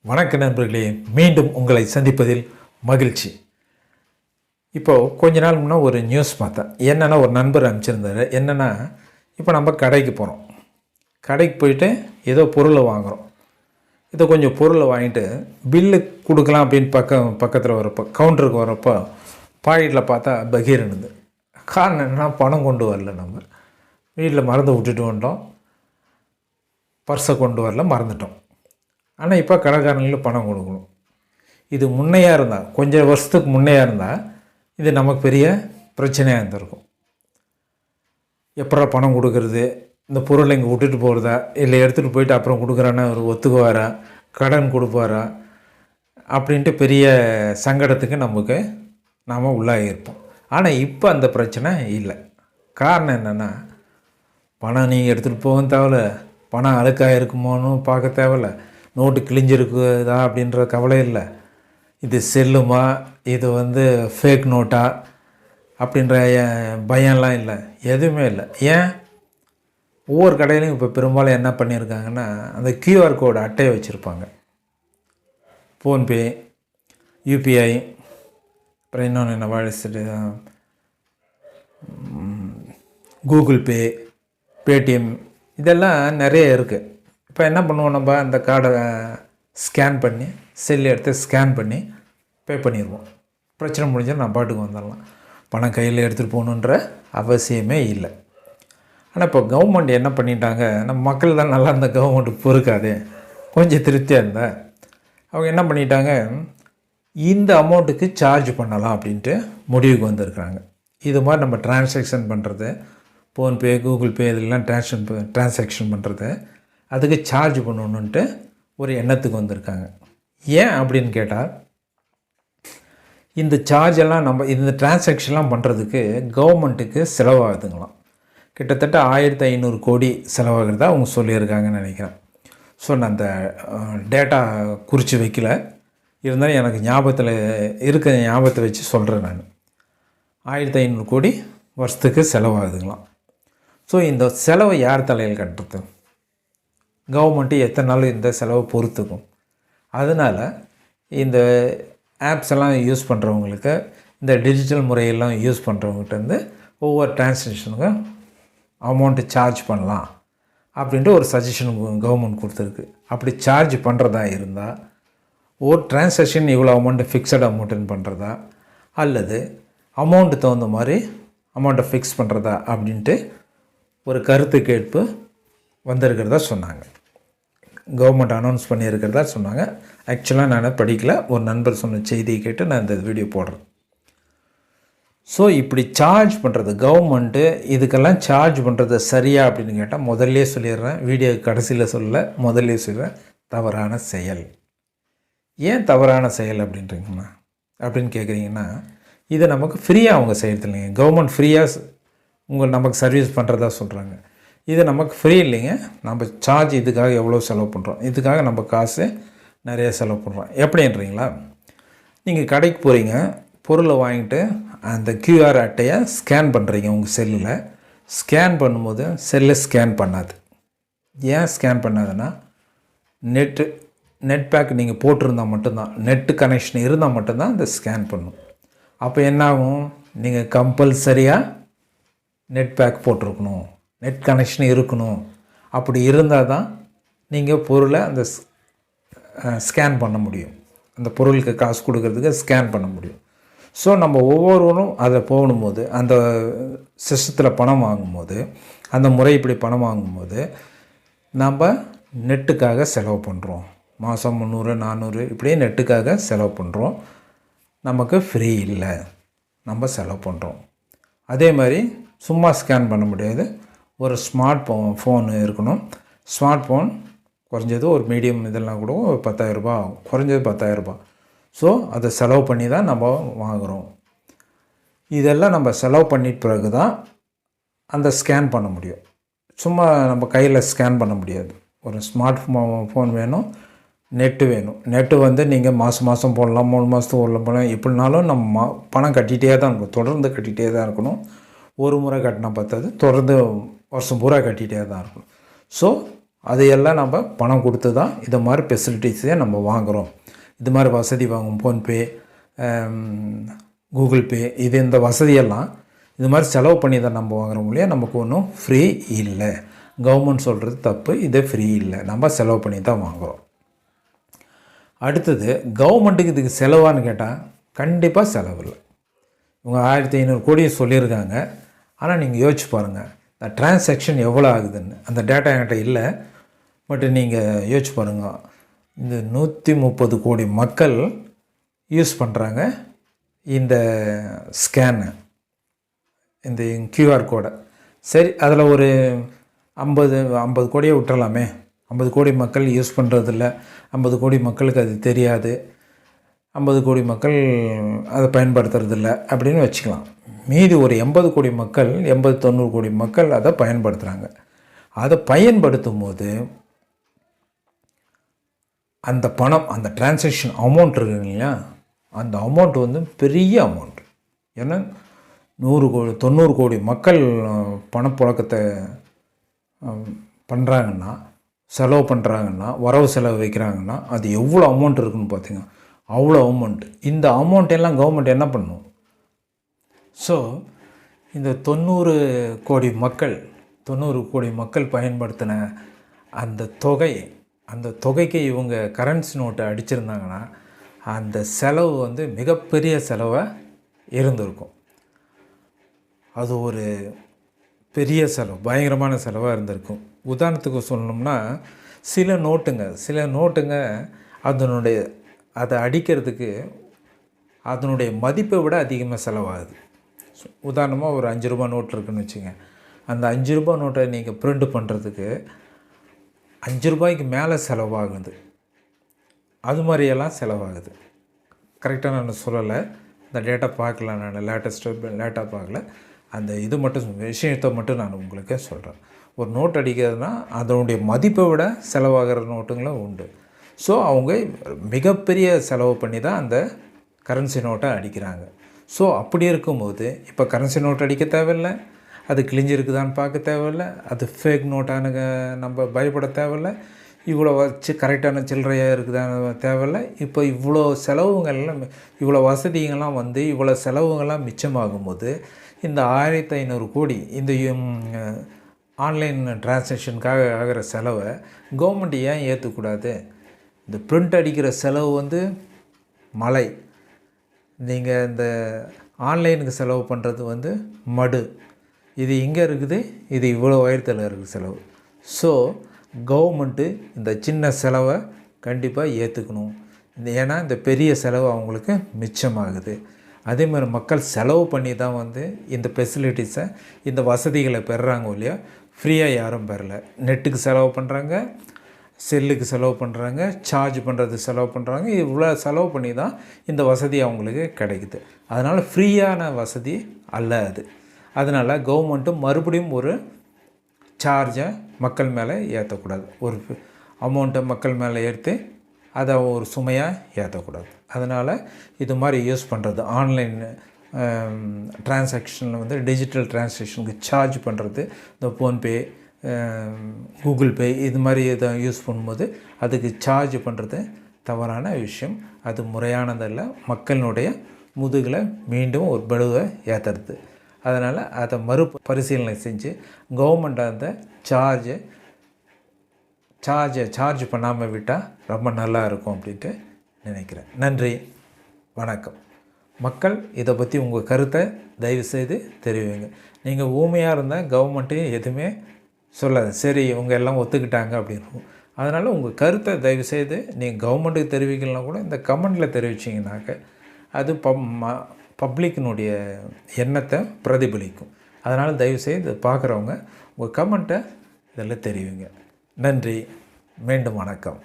வணக்க நண்பர்களே, மீண்டும் உங்களை சந்திப்பதில் மகிழ்ச்சி. இப்போது கொஞ்ச நாள் முன்னே ஒரு நியூஸ் பார்த்தேன். என்னென்னா ஒரு நண்பர் அனுப்பிச்சிருந்தார். என்னென்னா, இப்போ நம்ம கடைக்கு போகிறோம். கடைக்கு போயிட்டு ஏதோ பொருளை வாங்குகிறோம். இதை கொஞ்சம் பொருளை வாங்கிட்டு பில்லு கொடுக்கலாம் அப்படின்னு பக்கத்தில் வரப்போ, கவுண்டருக்கு வரப்போ பாக்கெட்டில் பார்த்தா பகீர் இருந்தது. காரணம் என்னென்னா, பணம் கொண்டு வரல. நம்ம வீட்டில் மறந்து விட்டுட்டு வந்துட்டோம். பர்ஸை கொண்டு வரல, மறந்துட்டோம். ஆனால் இப்போ கடைக்காரங்களுக்கு பணம் கொடுக்கணும். இது முன்னையாக இருந்தால், கொஞ்சம் வருஷத்துக்கு முன்னையாக இருந்தால் இது நமக்கு பெரிய பிரச்சனையாக இருந்திருக்கும். எப்படா பணம் கொடுக்கறது, இந்த பொருளை இங்கே விட்டுட்டு போகிறதா, இல்லை எடுத்துகிட்டு போயிட்டு அப்புறம் கொடுக்குறான்னா அவர் ஒத்துக்குவாரா, கடன் கொடுப்பாரா அப்படின்ட்டு பெரிய சங்கடத்துக்கு நாம் உள்ளாகியிருப்போம். ஆனால் இப்போ அந்த பிரச்சனை இல்லை. காரணம் என்னென்னா, பணம் நீங்கள் எடுத்துகிட்டு போகவும் தேவையில்ல, பணம் அழுக்காக இருக்குமோன்னு பார்க்க தேவையில்ல, நோட்டு கிழிஞ்சிருக்குதா அப்படின்ற கவலை இல்லை. இது செல்லுமா, இது ஃபேக் நோட்டா அப்படின்ற பயம்லாம் இல்லை, எதுவுமே இல்லை. ஏன் ஒவ்வொரு கடையிலையும் இப்போ பெரும்பாலும் என்ன பண்ணியிருக்காங்கன்னா, அந்த QR கோடு அட்டையை வச்சுருப்பாங்க. ஃபோன்பே, யூபிஐ, அப்புறம் இன்னொன்று என்ன வாட்ஸ்அப்பு, கூகுள் பே, பேடிஎம், இதெல்லாம் நிறைய இருக்குது. இப்போ என்ன பண்ணுவோம், நம்ம அந்த கார்டை ஸ்கேன் பண்ணி, செல் எடுத்து ஸ்கேன் பண்ணி பே பண்ணிடுவோம். பிரச்சனை முடிஞ்சால் நான் பாட்டுக்கு வந்துடலாம். பணம் கையில் எடுத்துகிட்டு போகணுன்ற அவசியமே இல்லை. ஆனால் இப்போ கவர்மெண்ட் என்ன பண்ணிட்டாங்க, நம்ம மக்கள் தான் நல்லா இருந்த கவர்மெண்ட்டுக்கு பொறுக்காது, கொஞ்சம் திருப்தியாக இருந்தால் அவங்க என்ன பண்ணிட்டாங்க, இந்த அமௌண்ட்டுக்கு சார்ஜ் பண்ணலாம் அப்படின்ட்டு முடிவுக்கு வந்திருக்கிறாங்க. இது மாதிரி நம்ம டிரான்சாக்ஷன் பண்ணுறது, ஃபோன்பே, கூகுள் பே, இதெல்லாம் டிரான்சாக்ஷன் பண்ணுறது, அதுக்கு சார்ஜ் பண்ணணுன்ட்டு ஒரு எண்ணத்துக்கு வந்திருக்காங்க. ஏன் அப்படின்னு கேட்டால், இந்த சார்ஜெல்லாம் நம்ம இந்த டிரான்சாக்ஷன்லாம் பண்ணுறதுக்கு கவர்மெண்ட்டுக்கு செலவாகுதுங்களாம். கிட்டத்தட்ட 1500 கோடி செலவாகிறதா அவங்க சொல்லியிருக்காங்கன்னு நினைக்கிறேன். ஸோ நான் அந்த டேட்டா குறித்து வைக்கல, இருந்தாலும் எனக்கு ஞாபகத்தை வச்சு சொல்கிறேன். நான் 1500 கோடி வருஷத்துக்கு செலவாகுதுங்களாம். ஸோ இந்த செலவை யார் தலையில் கட்டுறது? கவர்மெண்ட்டு எத்தனை நாள் இந்த செலவை பொறுத்துக்கும். அதனால் இந்த ஆப்ஸ் எல்லாம் யூஸ் பண்ணுறவங்களுக்கு, இந்த டிஜிட்டல் முறையெல்லாம் யூஸ் பண்ணுறவங்ககிட்ட ஒவ்வொரு டிரான்சாக்ஷனுக்கும் அமௌண்ட்டு சார்ஜ் பண்ணலாம் அப்படின்ட்டு ஒரு சஜஷன் கவர்மெண்ட் கொடுத்துருக்கு. அப்படி சார்ஜ் பண்ணுறதா இருந்தால் ஒரு டிரான்சாக்ஷன் இவ்வளோ அமௌண்ட்டு ஃபிக்ஸட் அமௌண்ட்டுன்னு பண்ணுறதா, அல்லது அமௌண்ட்டு தகுந்த மாதிரி அமௌண்ட்டை ஃபிக்ஸ் பண்ணுறதா அப்படின்ட்டு ஒரு கருத்து கேட்பு வந்திருக்கிறதா சொன்னாங்க. கவர்மெண்ட் அனௌன்ஸ் பண்ணியிருக்கிறதா சொன்னாங்க. ஆக்சுவலாக நான் படிக்கல, ஒரு நண்பர் சொன்ன செய்தியை கேட்டு நான் இந்த வீடியோ போடுறேன். ஸோ இப்படி சார்ஜ் பண்ணுறது, கவர்மெண்ட்டு இதுக்கெல்லாம் சார்ஜ் பண்ணுறது சரியா அப்படின்னு கேட்டால், முதல்லே சொல்லிடுறேன், வீடியோ கடைசியில் முதல்லே சொல்கிறேன், தவறான செயல். ஏன் தவறான செயல் அப்படின்னு கேட்குறீங்கன்னா, இது நமக்கு ஃப்ரீயாக அவங்க செய்கிறது இல்லைங்க. கவர்மெண்ட் ஃப்ரீயாக நமக்கு சர்வீஸ் பண்ணுறதா சொல்கிறாங்க. இது நமக்கு ஃப்ரீ இல்லைங்க. நம்ம சார்ஜ் இதுக்காக எவ்வளோ செலவு பண்ணுறோம், இதுக்காக நம்ம காசு நிறைய செலவு பண்ணுறோம். எப்படின்றீங்களா, நீங்கள் கடைக்கு போகிறீங்க, பொருளை வாங்கிட்டு அந்த QR அட்டையை ஸ்கேன் பண்ணுறீங்க உங்கள் செல்லில். ஸ்கேன் பண்ணும்போது செல்லை ஸ்கேன் பண்ணாது. ஏன் ஸ்கேன் பண்ணாதுன்னா, நெட் பேக் நீங்கள் போட்டிருந்தால் மட்டும்தான், நெட்டு கனெக்ஷன் இருந்தால் மட்டும்தான் இந்த ஸ்கேன் பண்ணும். அப்போ என்னாகும், நீங்கள் கம்பல்சரியாக நெட் பேக் போட்டிருக்கணும், நெட் கனெக்ஷன் இருக்கணும். அப்படி இருந்தால் தான் நீங்கள் பொருளை அந்த ஸ்கேன் பண்ண முடியும், அந்த பொருளுக்கு காசு கொடுக்கறதுக்கு ஸ்கேன் பண்ண முடியும். ஸோ நம்ம ஒவ்வொருவரும் அதை போகும்போது, அந்த சிஸ்டத்தில் பணம் வாங்கும்போது, அந்த முறைப்படி பணம் வாங்கும்போது நம்ம நெட்டுக்காக செலவு பண்ணுறோம். மாதம் 300 400 இப்படியே நெட்டுக்காக செலவு பண்ணுறோம். நமக்கு ஃப்ரீ இல்லை, நம்ம செலவு பண்ணுறோம். அதே மாதிரி சும்மா ஸ்கேன் பண்ண முடியாது, ஒரு ஸ்மார்ட் ஃபோன் இருக்கணும். ஸ்மார்ட் ஃபோன் குறைஞ்சது ஒரு மீடியம் இதெல்லாம் கூட ஒரு 10,000 ரூபா ஆகும், குறைஞ்சது 10,000 ரூபா. ஸோ அதை செலவு பண்ணி தான் நம்ம வாங்குகிறோம். இதெல்லாம் நம்ம செலவு பண்ணிட்ட பிறகு தான் அந்த ஸ்கேன் பண்ண முடியும். சும்மா நம்ம கையில் ஸ்கேன் பண்ண முடியாது. ஒரு ஸ்மார்ட் ஃபோன் வேணும், நெட்டு வேணும். நெட்டு நீங்கள் மாதம் போடலாம், 3 மாதத்துக்கு போடலாம், எப்படினாலும் நம்ம பணம் கட்டிகிட்டே தான் இருக்கணும், தொடர்ந்து கட்டிகிட்டே தான் இருக்கணும். ஒரு முறை கட்டினா பத்தாது, தொடர்ந்து வருஷம் பூரா கட்டிகிட்டே தான் இருக்கணும். ஸோ அதையெல்லாம் நம்ம பணம் கொடுத்து தான் இது மாதிரி ஃபெசிலிட்டிஸே நம்ம வாங்குகிறோம். இது மாதிரி வசதி வாங்கும் ஃபோன்பே, கூகுள் பே, இந்த வசதியெல்லாம் இது மாதிரி செலவு பண்ணி தான் நம்ம வாங்குகிறோம் இல்லையா. நமக்கு ஒன்றும் ஃப்ரீ இல்லை. கவர்மெண்ட் சொல்கிறது தப்பு, இது ஃப்ரீ இல்லை, நம்ம செலவு பண்ணி தான் வாங்குகிறோம். அடுத்தது, கவர்மெண்ட்டுக்கு இதுக்கு செலவான்னு கேட்டால் கண்டிப்பாக செலவு இல்லை. இவங்க 1500 கோடி சொல்லியிருக்காங்க. ஆனால் நீங்கள் யோசிச்சு பாருங்கள், இந்த டிரான்சாக்ஷன் எவ்வளோ ஆகுதுன்னு. அந்த டேட்டா என்கிட்ட இல்லை, பட் நீங்கள் யோசிச்சு பாருங்கள். இந்த 130 கோடி மக்கள் யூஸ் பண்ணுறாங்க இந்த ஸ்கேனு, இந்த QR கோடை. சரி, அதில் ஒரு 50 கோடியை விட்டுறலாமே. 50 கோடி மக்கள் யூஸ் பண்ணுறதில்ல, 50 கோடி மக்களுக்கு அது தெரியாது, 50 கோடி மக்கள் அதை பயன்படுத்துறதில்ல அப்படின்னு வச்சுக்கலாம். மீதி ஒரு 80 கோடி மக்கள், 80-90 கோடி மக்கள் அதை பயன்படுத்துகிறாங்க. அதை பயன்படுத்தும் போது அந்த பணம், அந்த டிரான்சாக்ஷன் அமௌண்ட் இருக்குங்க இல்லையா, அந்த அமௌண்ட் வந்து பெரிய அமௌண்ட். ஏன்னா 90 கோடி மக்கள் பணப்புழக்கத்தை பண்ணுறாங்கன்னா, செலவு பண்ணுறாங்கன்னா, வரவு செலவு வைக்கிறாங்கன்னா, அது எவ்வளோ அமௌண்ட் இருக்குதுன்னு பார்த்தீங்க. அவ்வளோ அமௌண்ட். இந்த அமௌண்ட் எல்லாம் கவர்மெண்ட் என்ன பண்ணும்? ஸோ இந்த 90 கோடி மக்கள் பயன்படுத்தின அந்த தொகைக்கு இவங்க கரன்சி நோட்டை அடிச்சிருந்தாங்கன்னா அந்த செலவு வந்து மிகப்பெரிய செலவாக இருந்திருக்கும். அது ஒரு பெரிய செலவு, பயங்கரமான செலவாக இருந்திருக்கும். உதாரணத்துக்கு சொல்லணும்னா, சில நோட்டுங்க அதை அடிக்கிறதுக்கு அதனுடைய மதிப்பை விட அதிகமாக செலவாகுது. உதாரணமாக ஒரு 5 ரூபா நோட்டு இருக்குதுன்னு வச்சுங்க. அந்த 5 ரூபா நோட்டை நீங்கள் பிரிண்ட் பண்ணுறதுக்கு 5 ரூபாய்க்கு மேலே செலவாகுது. அது மாதிரியெல்லாம் செலவாகுது. கரெக்டாக நான் சொல்லலை, இந்த டேட்டா பார்க்கல, நான் லேட்டாக பார்க்கல. அந்த விஷயத்தை மட்டும் நான் உங்களுக்கு சொல்கிறேன். ஒரு நோட் அடிக்கிறதுனா அதனுடைய மதிப்பை விட செலவாகிற நோட்டுங்களும் உண்டு. ஸோ அவங்க மிகப்பெரிய செலவு பண்ணி தான் அந்த கரன்சி நோட்டை அடிக்கிறாங்க. ஸோ அப்படி இருக்கும்போது இப்போ கரன்சி நோட் அடிக்க தேவையில்லை, அது கிழிஞ்சிருக்குதான்னு பார்க்க தேவையில்லை, அது ஃபேக் நோட்டானு நம்ம பயப்பட தேவையில்லை, இவ்வளோ வச்சு கரெக்டான சில்லறையாக இருக்குதான்னு தேவையில்லை. இப்போ இவ்வளோ செலவுங்கள்லாம், இவ்வளோ வசதிகள்லாம் வந்து இவ்வளோ செலவுங்கள்லாம் மிச்சமாகும்போது இந்த 1500 கோடி இந்த ஆன்லைன் டிரான்சாக்ஷனுக்காக ஆகிற செலவை கவர்மெண்ட் ஏன் ஏற்றக்கூடாது? இந்த பிரிண்ட் அடிக்கிற செலவு வந்து மலை, நீங்கள் இந்த ஆன்லைனுக்கு செலவு பண்ணுறது வந்து மடு. இது இங்கே இருக்குது, இது இவ்வளோ உயரத்தில் இருக்குது செலவு. ஸோ கவர்மெண்ட்டு இந்த சின்ன செலவை கண்டிப்பாக ஏற்றுக்கணும். ஏன்னா இந்த பெரிய செலவு அவங்களுக்கு மிச்சமாகுது. அதேமாதிரி மக்கள் செலவு பண்ணி தான் வந்து இந்த ஃபெசிலிட்டிஸை, இந்த வசதிகளை பெறுறாங்க இல்லையா. ஃப்ரீயாக யாரும் பெறல. நெட்டுக்கு செலவு பண்ணுறாங்க, செல்லுக்கு செலவு பண்ணுறாங்க, சார்ஜ் பண்ணுறதுக்கு செலவு பண்ணுறாங்க. இவ்வளோ செலவு பண்ணி தான் இந்த வசதி அவங்களுக்கு கிடைக்குது. அதனால் ஃப்ரீயான வசதி அல்ல அது. அதனால் கவர்மெண்ட்டும் மறுபடியும் ஒரு சார்ஜை மக்கள் மேலே ஏற்றக்கூடாது. ஒரு அமௌண்ட்டை மக்கள் மேலே ஏற்றி அதை ஒரு சுமையாக ஏற்றக்கூடாது. அதனால் இது மாதிரி யூஸ் பண்ணுறது, ஆன்லைன் டிரான்சாக்ஷனில் வந்து டிஜிட்டல் டிரான்சாக்ஷனுக்கு சார்ஜ் பண்ணுறது, இந்த ஃபோன்பே, கூகுள் பே இது மாதிரி இதை யூஸ் பண்ணும்போது அதுக்கு சார்ஜ் பண்ணுறது தவறான விஷயம். அது முறையானதல்ல. மக்களினுடைய முதுகில் மீண்டும் ஒரு பளுவை ஏற்றுறது. அதனால் அதை பரிசீலனை செஞ்சு கவர்மெண்ட் அந்த சார்ஜ் பண்ணாமல் விட்டால் ரொம்ப நல்லா இருக்கும் அப்படின்ட்டு நினைக்கிறேன். நன்றி, வணக்கம். மக்கள் இதை பற்றி உங்கள் கருத்தை தயவுசெய்து தெரிவிங்க. நீங்கள் ஊமையாக இருந்தால் கவர்மெண்ட்டு எதுவுமே சொல்லாது. சரி, இவங்க எல்லாம் ஒத்துக்கிட்டாங்க அப்படின்னு. அதனால் உங்கள் கருத்தை தயவுசெய்து நீங்கள் கவர்மெண்ட்டுக்கு தெரிவிக்கலாம் கூட இந்த கமெண்டில் தெரிவிச்சிங்கனாக்க அது பப்ளிக்கினுடைய எண்ணத்தை பிரதிபலிக்கும். அதனால் தயவுசெய்து பார்க்குறவங்க உங்கள் கமெண்ட்டை இதில் தெரிவிங்க. நன்றி, மீண்டும் வணக்கம்.